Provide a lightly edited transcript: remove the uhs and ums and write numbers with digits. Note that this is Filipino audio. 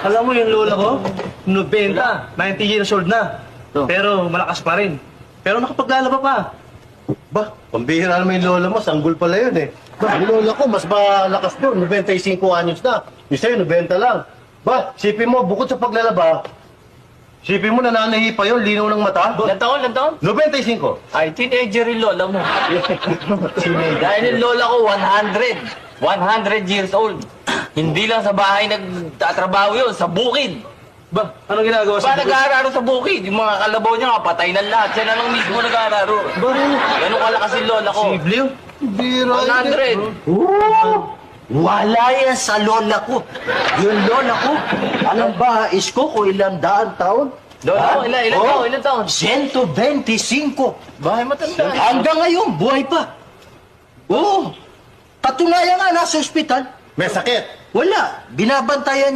Alam mo yung lola ko, 90, 90 years old na. Pero malakas pa rin. Pero nakapaglalaba pa. Ba, pambihira naman yung lola mo, sanggol pala yun eh. Ba, yung lola ko, mas malakas doon, 95 anyos na. Yung sa'yo, 90 lang. Ba, sipin mo, bukod sa paglalaba, sipin mo, nananahi pa yun, linaw ng mata. Ilan taon? 95. Ay, teenager yung lola mo. Dahil yung lola ko, 100. 100 years old. Hindi lang sa bahay nagtatrabaho yun, sa bukid. Ba, anong ginagawa Ba, nag-aararo sa bukid. Yung mga kalabaw niya nga, patay na lahat. Siya na lang mismo nag-aararo. Ba, Ganun kalakas yung lola ko. si Blue? Bira 100. Wala yan sa lola ko. Yung lola ko, alam ba, isko ko ilang daan taon? Lola ko, ilan taon? 125. Bahay matanda. Hanggang ngayon, buhay pa. Oo. Patunayan nga, nasa ospital. May sakit. Wala. Binabantayan niya.